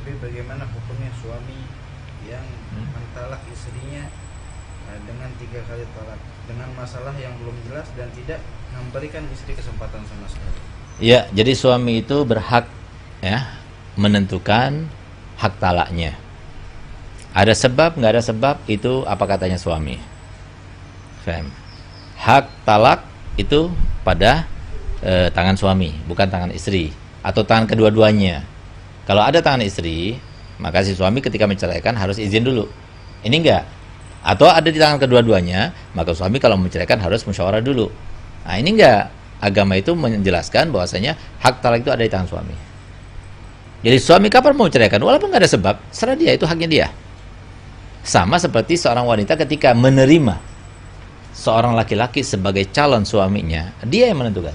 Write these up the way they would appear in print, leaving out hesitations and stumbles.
Tapi bagaimana hukumnya suami yang mentalak istrinya dengan 3 kali talak dengan masalah yang belum jelas dan tidak memberikan istri kesempatan sama sekali? Ya, jadi suami itu berhak ya menentukan hak talaknya. Ada sebab, nggak ada sebab, itu apa katanya suami. Faham? Hak talak itu pada tangan suami, bukan tangan istri, atau tangan kedua-duanya. Kalau ada tangan istri, maka si suami ketika menceraikan harus izin dulu. Ini enggak. Atau ada di tangan kedua-duanya, maka suami kalau menceraikan harus musyawarah dulu. Nah, ini enggak. Agama itu menjelaskan bahwasanya hak talak itu ada di tangan suami. Jadi suami kapan mau menceraikan, walaupun nggak ada sebab, serah dia, itu haknya dia. Sama seperti seorang wanita ketika menerima seorang laki-laki sebagai calon suaminya, dia yang menentukan.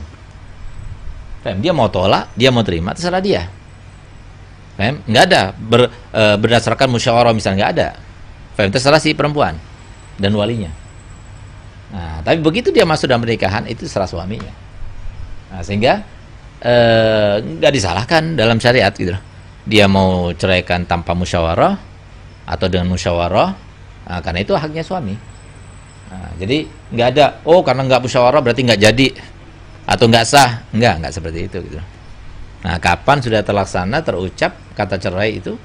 Dia mau tolak, dia mau terima, terserah dia. Nggak ada berdasarkan musyawarah misalnya, nggak ada. Terserah si perempuan dan walinya. Nah, tapi begitu dia masuk dalam pernikahan, itu terserah suaminya. Nah, sehingga nggak disalahkan dalam syariat gitu. Dia mau ceraikan tanpa musyawarah atau dengan musyawarah, nah, karena itu haknya suami. Nah, jadi nggak ada, oh karena nggak musyawarah berarti nggak jadi atau nggak sah, nggak seperti itu gitu. Nah, kapan sudah terlaksana, terucap kata cerai itu,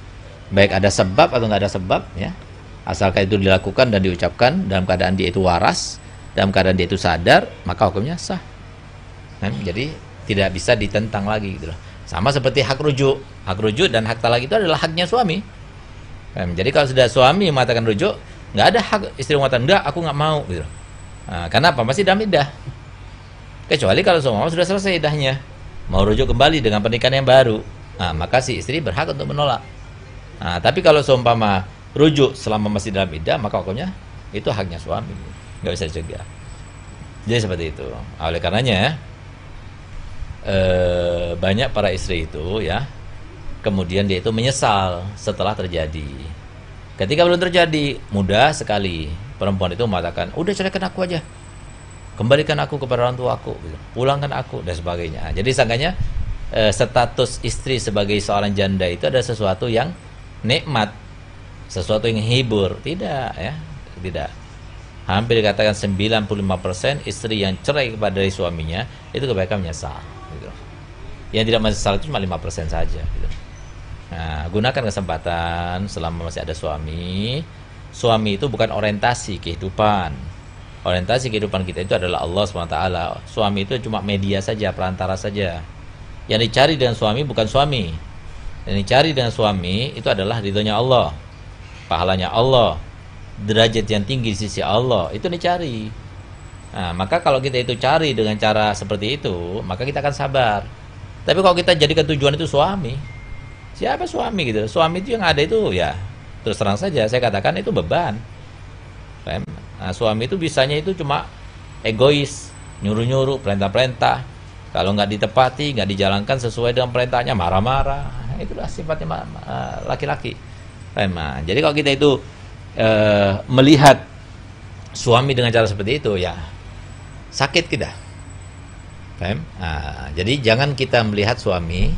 baik ada sebab atau nggak ada sebab, ya, asalkan itu dilakukan dan diucapkan dalam keadaan dia itu waras, dalam keadaan dia itu sadar, maka hukumnya sah. Nah, jadi tidak bisa ditentang lagi gitu loh. Sama seperti hak rujuk dan hak talak itu adalah haknya suami. Jadi kalau sudah suami mengatakan rujuk, nggak ada hak istri mengatakan enggak, aku nggak mau gitu. Nah, karena apa? Masih dalam iddah. Kecuali kalau suami sudah selesai iddahnya, mau rujuk kembali dengan pernikahan yang baru, nah, maka si istri berhak untuk menolak. Nah, tapi kalau seumpama rujuk selama masih dalam iddah, maka hukumnya itu haknya suami, nggak bisa dicegah. Jadi seperti itu. Oleh karenanya banyak para istri itu ya, kemudian dia itu menyesal setelah terjadi. Ketika belum terjadi, mudah sekali perempuan itu mengatakan, udah ceraikan aku aja, kembalikan aku kepada orang tua aku, pulangkan aku, dan sebagainya. Jadi sangkanya status istri sebagai seorang janda itu ada sesuatu yang nikmat, sesuatu yang hibur. Tidak, ya, tidak. Hampir dikatakan 95% istri yang cerai kepada dari suaminya itu kebaikan menyesal gitu. Yang tidak menyesal itu cuma 5% saja gitu. Nah, gunakan kesempatan selama masih ada suami. Suami itu bukan orientasi kehidupan. Orientasi kehidupan kita itu adalah Allah SWT. Suami itu cuma media saja, perantara saja. Yang dicari dengan suami bukan suami. Yang dicari dengan suami itu adalah ridhonya Allah, pahalanya Allah, derajat yang tinggi di sisi Allah, itu dicari. Nah, maka kalau kita itu cari dengan cara seperti itu, maka kita akan sabar. Tapi kalau kita jadikan tujuan itu suami, siapa suami gitu? Suami itu yang ada itu ya, terus terang saja saya katakan itu beban. Nah, suami itu bisanya itu cuma egois, nyuruh-nyuruh, perintah-perintah. Kalau nggak ditepati, nggak dijalankan sesuai dengan perintahnya, marah-marah. Itulah sifatnya laki-laki. Nah, jadi kalau kita itu melihat suami dengan cara seperti itu, ya sakit kita. Nah, jadi jangan kita melihat suami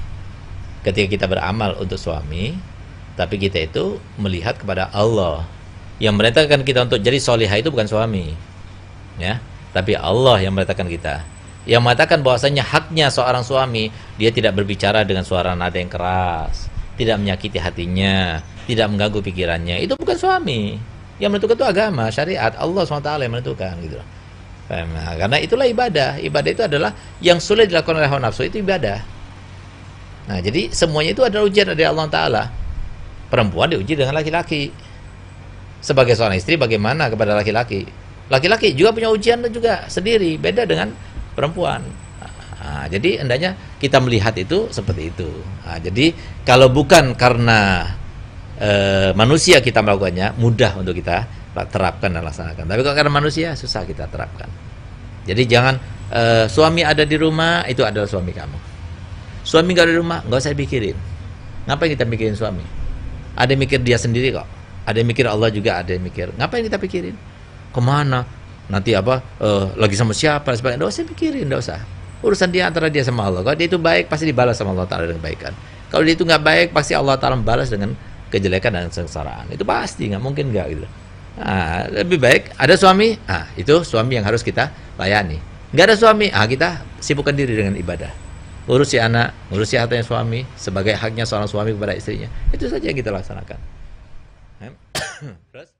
ketika kita beramal untuk suami, tapi kita itu melihat kepada Allah yang merintahkan kita untuk jadi solihah. Itu bukan suami, ya, tapi Allah yang merintahkan kita, yang mengatakan bahwasanya haknya seorang suami, dia tidak berbicara dengan suara nada yang keras, tidak menyakiti hatinya, tidak mengganggu pikirannya. Itu bukan suami. Yang menentukan itu agama, syariat, Allah SWT yang menentukan gitu. Nah, karena itulah ibadah. Ibadah itu adalah yang sulit dilakukan oleh hawa nafsu, itu ibadah. Nah, jadi semuanya itu adalah ujian dari Allah Ta'ala. Perempuan diuji dengan laki-laki. Sebagai seorang istri bagaimana kepada laki-laki? Laki-laki juga punya ujian juga sendiri, beda dengan perempuan. Nah, jadi hendaknya kita melihat itu seperti itu. Nah, jadi kalau bukan karena manusia kita melakukannya, mudah untuk kita terapkan dan laksanakan. Tapi kalau karena manusia, susah kita terapkan. Jadi jangan suami ada di rumah, itu adalah suami kamu. Suami gak ada di rumah, gak usah pikirin. Ngapain kita mikirin suami? Ada yang mikir dia sendiri kok. Ada yang mikir Allah juga, ada yang mikir. Ngapain kita pikirin? Kemana? Nanti apa? Lagi sama siapa? Sebagainya. Gak usah pikirin, gak usah. Urusan dia antara dia sama Allah. Kalau dia itu baik, pasti dibalas sama Allah Ta'ala dengan kebaikan. Kalau dia itu nggak baik, pasti Allah Ta'ala balas dengan kejelekan dan kesengsaraan. Itu pasti, nggak mungkin nggak gitu. Nah, lebih baik ada suami, itu suami yang harus kita layani. Nggak ada suami, kita sibukkan diri dengan ibadah. Urusi anak, urusi hartanya suami, sebagai haknya seorang suami kepada istrinya. Itu saja yang kita laksanakan. Terus?